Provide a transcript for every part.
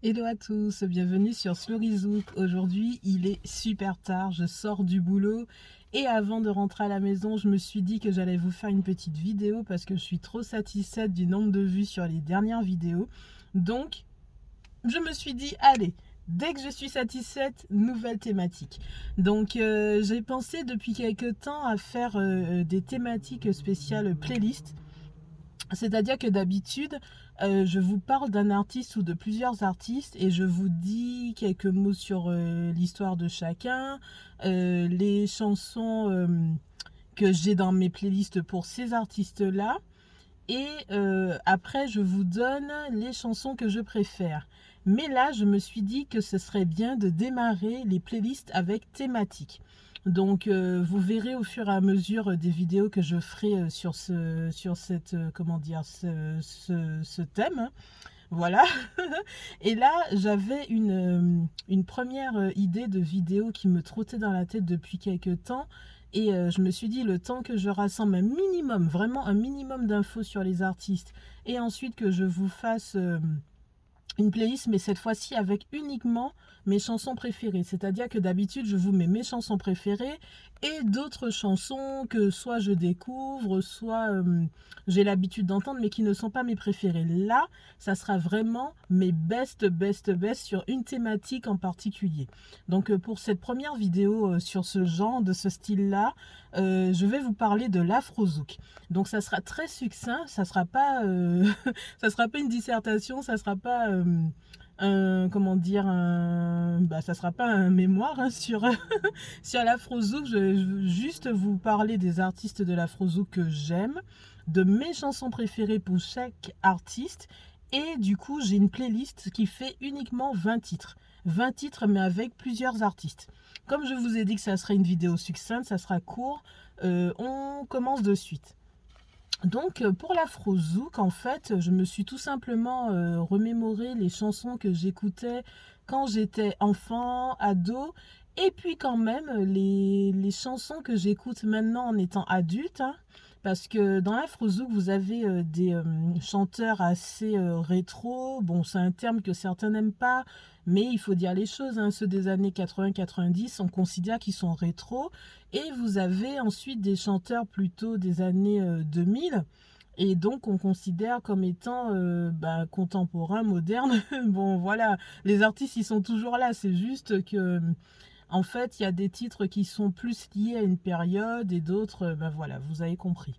Hello à tous, bienvenue sur Slorizouk. Aujourd'hui, il est super tard, je sors du boulot et avant de rentrer à la maison, je me suis dit que j'allais vous faire une petite vidéo parce que je suis trop satisfaite du nombre de vues sur les dernières vidéos. Donc, je me suis dit, allez, dès que je suis satisfaite, nouvelle thématique. Donc, j'ai pensé depuis quelques temps à faire des thématiques spéciales playlist. C'est-à-dire que d'habitude, je vous parle d'un artiste ou de plusieurs artistes et je vous dis quelques mots sur l'histoire de chacun, les chansons que j'ai dans mes playlists pour ces artistes-là. Et après, je vous donne les chansons que je préfère. Mais là, je me suis dit que ce serait bien de démarrer les playlists avec thématique. Donc, vous verrez au fur et à mesure des vidéos que je ferai sur cette, comment dire, ce thème, hein. Voilà. Et là, j'avais une première idée de vidéo qui me trottait dans la tête depuis quelques temps. Et je me suis dit, le temps que je rassemble un minimum, vraiment un minimum d'infos sur les artistes, et ensuite que je vous fasse une playlist, mais cette fois-ci avec uniquement mes chansons préférées. C'est-à-dire que d'habitude, je vous mets mes chansons préférées et d'autres chansons que soit je découvre, soit j'ai l'habitude d'entendre, mais qui ne sont pas mes préférées. Là, ça sera vraiment mes best sur une thématique en particulier. Donc pour cette première vidéo sur ce genre, de ce style-là, je vais vous parler de l'afrozouk. Donc ça sera très succinct, ça sera pas ça sera pas une dissertation, ça sera pas comment dire ça sera pas un mémoire hein, sur sur l'afrozouk. Je vais juste vous parler des artistes de l'afrozouk que j'aime, de mes chansons préférées pour chaque artiste, et du coup j'ai une playlist qui fait uniquement 20 titres. 20 titres mais avec plusieurs artistes. Comme je vous ai dit que ça serait une vidéo succincte, ça sera court, on commence de suite. Donc pour l'afrozouk, en fait, je me suis tout simplement remémoré les chansons que j'écoutais quand j'étais enfant, ado, et puis quand même les chansons que j'écoute maintenant en étant adulte, hein, parce que dans l'afrozouk, vous avez des chanteurs assez rétro. Bon, c'est un terme que certains n'aiment pas, mais il faut dire les choses, hein, ceux des années 80-90, on considère qu'ils sont rétro. Et vous avez ensuite des chanteurs plutôt des années 2000. Et donc, on considère comme étant contemporains, modernes. Bon, voilà, les artistes, ils sont toujours là. C'est juste que, en fait, il y a des titres qui sont plus liés à une période et d'autres, voilà, vous avez compris.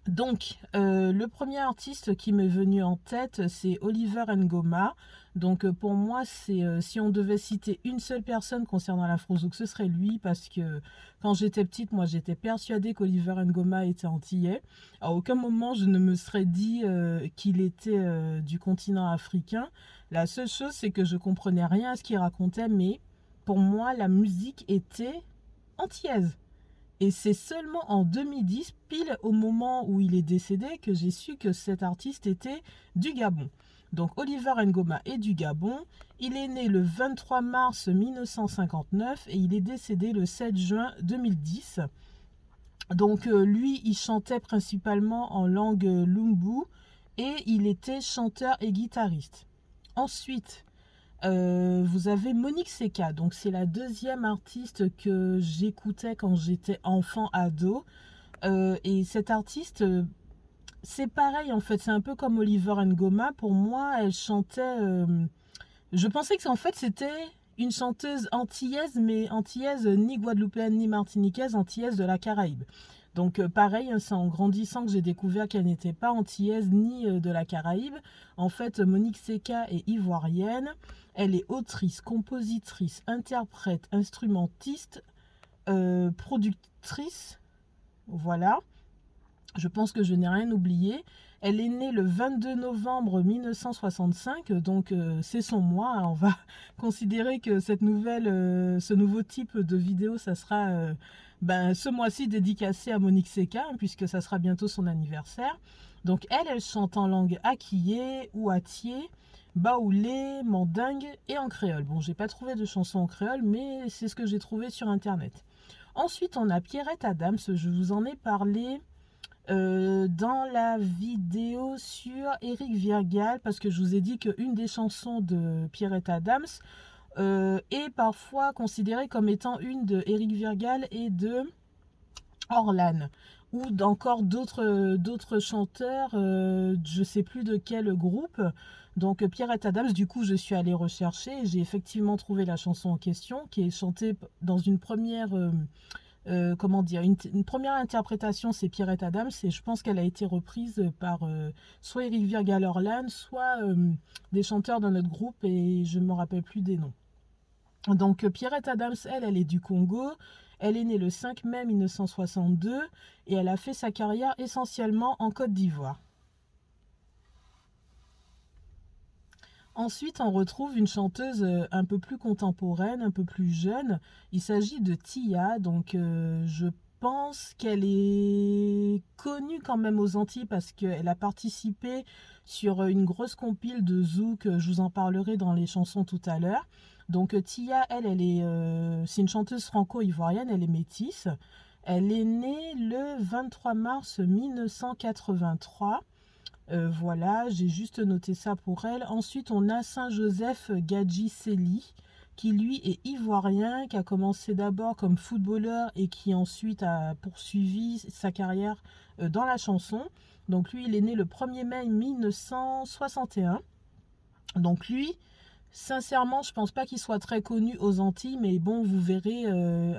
Donc, le premier artiste qui m'est venu en tête, c'est Oliver Ngoma. Donc, pour moi, c'est si on devait citer une seule personne concernant l'afrozouk, ce serait lui, parce que quand j'étais petite, moi, j'étais persuadée qu'Oliver Ngoma était antillais. À aucun moment, je ne me serais dit qu'il était du continent africain. La seule chose, c'est que je comprenais rien à ce qu'il racontait, mais pour moi, la musique était antillaise. Et c'est seulement en 2010, pile au moment où il est décédé, que j'ai su que cet artiste était du Gabon. Donc Oliver Ngoma est du Gabon. Il est né le 23 mars 1959 et il est décédé le 7 juin 2010. Donc lui, il chantait principalement en langue lumbu et il était chanteur et guitariste. Ensuite, vous avez Monique Seka, donc c'est la deuxième artiste que j'écoutais quand j'étais enfant ado. Et cette artiste, c'est pareil en fait, c'est un peu comme Oliver Ngoma. Pour moi, elle chantait. Je pensais que en fait c'était une chanteuse antillaise, mais antillaise ni guadeloupéenne ni martiniquaise, antillaise de la Caraïbe. Donc pareil, hein, c'est en grandissant que j'ai découvert qu'elle n'était pas antillaise ni de la Caraïbe. En fait, Monique Seka est ivoirienne. Elle est autrice, compositrice, interprète, instrumentiste, productrice. Voilà. Je pense que je n'ai rien oublié. Elle est née le 22 novembre 1965, donc c'est son mois. On va considérer que ce nouveau type de vidéo, ça sera ce mois-ci dédicacé à Monique Seka, hein, puisque ça sera bientôt son anniversaire. Donc elle chante en langue akiyé, ouatié, baoulé, mandingue et en créole. Bon, j'ai pas trouvé de chanson en créole, mais c'est ce que j'ai trouvé sur internet. Ensuite, on a Pierrette Adams, je vous en ai parlé dans la vidéo sur Éric Virgal, parce que je vous ai dit qu'une des chansons de Pierrette Adams est parfois considérée comme étant une de Éric Virgal et de Orlan, ou d'encore d'autres chanteurs, je sais plus de quel groupe. Donc Pierrette Adams, du coup je suis allée rechercher et j'ai effectivement trouvé la chanson en question qui est chantée dans une première comment dire, une première interprétation, c'est Pierrette Adams, et je pense qu'elle a été reprise par soit Éric Virgal Orlan, soit des chanteurs dans notre groupe, et je ne me rappelle plus des noms. Donc Pierrette Adams, elle est du Congo. Elle est née le 5 mai 1962 et elle a fait sa carrière essentiellement en Côte d'Ivoire. Ensuite, on retrouve une chanteuse un peu plus contemporaine, un peu plus jeune. Il s'agit de Tia. Donc, je pense qu'elle est connue quand même aux Antilles parce qu'elle a participé sur une grosse compile de zouk. Je vous en parlerai dans les chansons tout à l'heure. Donc, Tia, c'est une chanteuse franco-ivoirienne. Elle est métisse. Elle est née le 23 mars 1983. Voilà, j'ai juste noté ça pour elle. Ensuite, on a Saint-Joseph Gadji-Seli, qui lui est ivoirien, qui a commencé d'abord comme footballeur et qui ensuite a poursuivi sa carrière dans la chanson. Donc lui, il est né le 1er mai 1961. Donc lui, sincèrement, je pense pas qu'il soit très connu aux Antilles, mais bon, vous verrez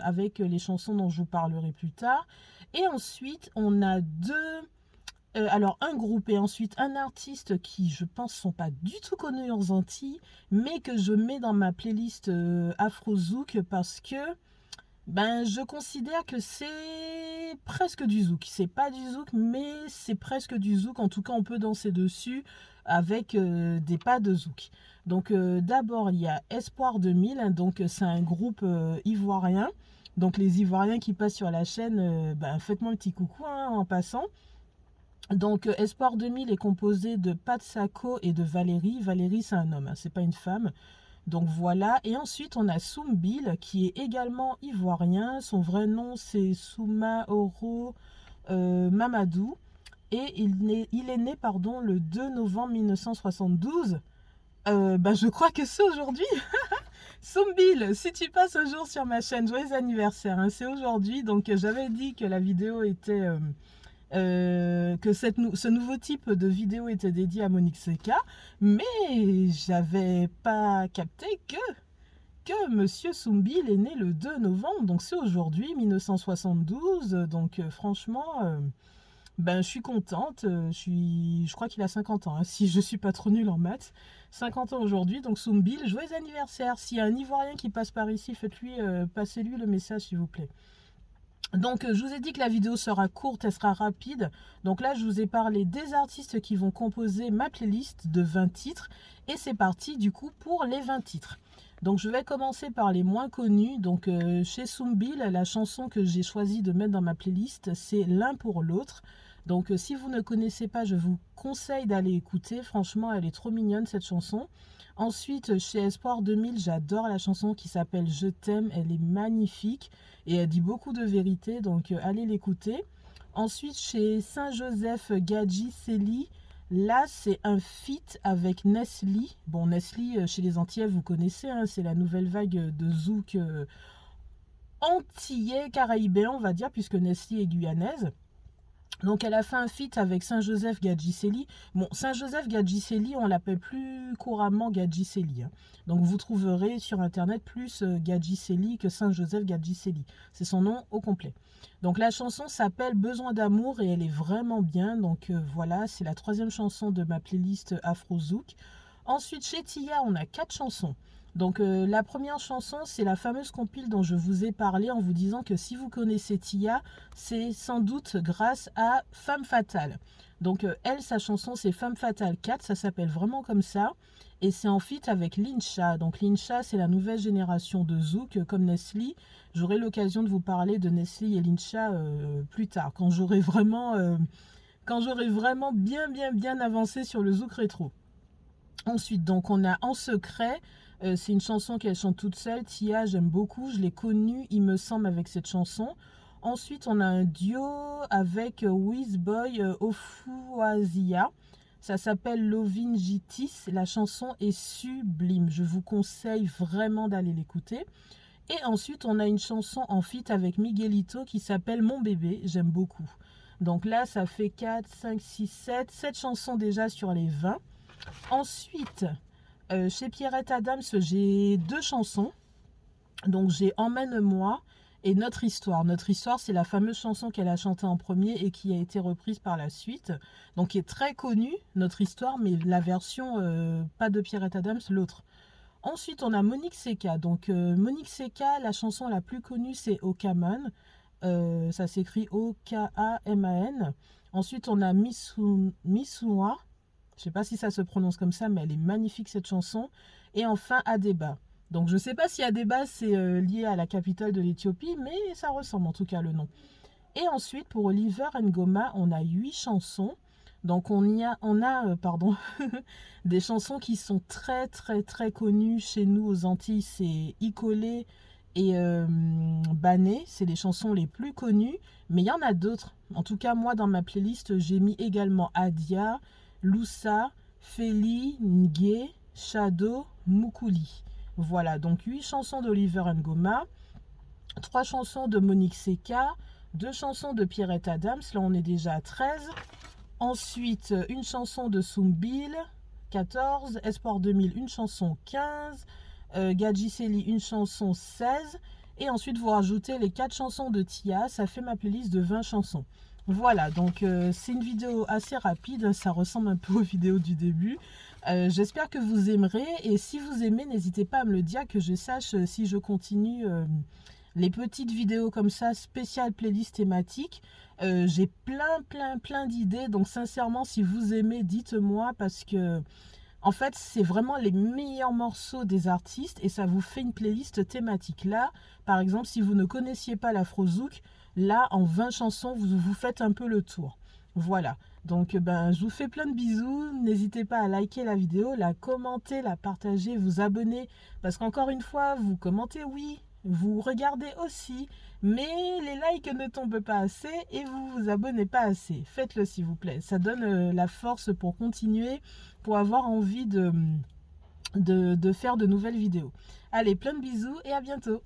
avec les chansons dont je vous parlerai plus tard. Et ensuite, on a alors un groupe et ensuite un artiste qui je pense sont pas du tout connus aux Antilles, mais que je mets dans ma playlist Afro Zouk parce que ben je considère que c'est presque du zouk. C'est pas du zouk, mais c'est presque du zouk. En tout cas, on peut danser dessus avec des pas de zouk. Donc d'abord il y a Espoir 2000, hein, donc c'est un groupe ivoirien. Donc les Ivoiriens qui passent sur la chaîne, ben, faites-moi un petit coucou hein, en passant. Donc Espoir 2000 est composé de Pat Sako et de Valérie. Valérie c'est un homme, hein, c'est pas une femme. Donc voilà, et ensuite on a Soumbil qui est également ivoirien. Son vrai nom c'est Soumaoro Mamadou. Et il est né pardon, le 2 novembre 1972. Je crois que c'est aujourd'hui. Soumbil, si tu passes un jour sur ma chaîne, joyeux anniversaire, hein, c'est aujourd'hui. Donc j'avais dit que la vidéo était... que ce nouveau type de vidéo était dédié à Monique Seka, mais j'avais pas capté que Monsieur Soumbil est né le 2 novembre, donc c'est aujourd'hui 1972, donc franchement, ben je suis contente, je crois qu'il a 50 ans, hein, si je suis pas trop nulle en maths, 50 ans aujourd'hui, donc Soumbil, joyeux anniversaire. S'il y a un Ivoirien qui passe par ici, passez-lui le message s'il vous plaît. Donc je vous ai dit que la vidéo sera courte, elle sera rapide. Donc là je vous ai parlé des artistes qui vont composer ma playlist de 20 titres. Et c'est parti du coup pour les 20 titres. Donc je vais commencer par les moins connus. Donc chez Soumbil, la chanson que j'ai choisi de mettre dans ma playlist, c'est L'un pour l'autre. Donc si vous ne connaissez pas, je vous conseille d'aller écouter. Franchement, elle est trop mignonne cette chanson. Ensuite, chez Espoir 2000, j'adore la chanson qui s'appelle Je t'aime. Elle est magnifique et elle dit beaucoup de vérité, donc allez l'écouter. Ensuite, chez Saint-Joseph Gadji-Seli, là, c'est un feat avec Nesli. Bon, Nesli, chez les Antillais, vous connaissez, hein, c'est la nouvelle vague de zouk antillais, caraïbéen, on va dire, puisque Nesli est guyanaise. Donc elle a fait un feat avec Saint-Joseph Gadji-Seli. Bon, Saint-Joseph Gadji-Seli, on l'appelle plus couramment Gadji-Seli. Hein. Donc vous trouverez sur internet plus Gadji-Seli que Saint-Joseph Gadji-Seli. C'est son nom au complet. Donc la chanson s'appelle Besoin d'amour et elle est vraiment bien. Donc voilà, c'est la 3e chanson de ma playlist Afro Zouk. Ensuite chez Tia, on a 4 chansons. Donc la première chanson, c'est la fameuse compile dont je vous ai parlé en vous disant que si vous connaissez Tia, c'est sans doute grâce à Femme Fatale. Donc elle, sa chanson, c'est Femme Fatale 4, ça s'appelle vraiment comme ça. Et c'est en feat avec Lincha. Donc Lincha, c'est la nouvelle génération de Zouk, comme Nesli. J'aurai l'occasion de vous parler de Nesli et Lincha plus tard, quand j'aurai vraiment bien avancé sur le Zouk rétro. Ensuite, donc on a En secret. C'est une chanson qu'elle chante toute seule. Tia, j'aime beaucoup. Je l'ai connue, il me semble, avec cette chanson. Ensuite, on a un duo avec Wizboy Ofuazia. Ça s'appelle Lovin Jitis. La chanson est sublime. Je vous conseille vraiment d'aller l'écouter. Et ensuite, on a une chanson en feat avec Miguelito qui s'appelle Mon bébé. J'aime beaucoup. Donc là, ça fait 4, 5, 6, 7. 7 chansons déjà sur les 20. Ensuite, chez Pierrette Adams, j'ai 2 chansons. Donc j'ai Emmène-moi et Notre Histoire. Notre Histoire, c'est la fameuse chanson qu'elle a chantée en premier et qui a été reprise par la suite. Donc qui est très connue, Notre Histoire, mais la version pas de Pierrette Adams, l'autre. Ensuite, on a Monique Seka. Donc Monique Seka, la chanson la plus connue, c'est Okaman. Ça s'écrit O-K-A-M-A-N. Ensuite, on a Missoua. Je ne sais pas si ça se prononce comme ça, mais elle est magnifique cette chanson. Et enfin, Adeba. Donc je ne sais pas si Adeba c'est lié à la capitale de l'Éthiopie, mais ça ressemble en tout cas le nom. Et ensuite, pour Oliver Ngoma, on a 8 chansons. Donc on a des chansons qui sont très très très connues chez nous aux Antilles. C'est Icolé et Bané, c'est les chansons les plus connues. Mais il y en a d'autres. En tout cas, moi dans ma playlist, j'ai mis également Adia, Loussa, Feli, Ngué, Shadow, Mukuli. Voilà, donc 8 chansons d'Oliver Ngoma, 3 chansons de Monique Seka, 2 chansons de Pierrette Adams, là on est déjà à 13. Ensuite, une chanson de Soumbil, 14. Espoir 2000, une chanson 15. Gadji Seli, une chanson 16. Et ensuite, vous rajoutez les 4 chansons de Tia, ça fait ma playlist de 20 chansons. Voilà, donc c'est une vidéo assez rapide, ça ressemble un peu aux vidéos du début. J'espère que vous aimerez et si vous aimez, n'hésitez pas à me le dire que je sache si je continue les petites vidéos comme ça, spéciales playlist thématiques. J'ai plein d'idées, donc sincèrement, si vous aimez, dites-moi parce que en fait, c'est vraiment les meilleurs morceaux des artistes et ça vous fait une playlist thématique. Là, par exemple, si vous ne connaissiez pas l'Afrozouk, là, en 20 chansons, vous faites un peu le tour. Voilà. Donc, je vous fais plein de bisous. N'hésitez pas à liker la vidéo, la commenter, la partager, vous abonner. Parce qu'encore une fois, vous commentez oui, vous regardez aussi, mais les likes ne tombent pas assez et vous vous abonnez pas assez. Faites-le s'il vous plaît. Ça donne la force pour continuer, pour avoir envie de faire de nouvelles vidéos. Allez, plein de bisous et à bientôt.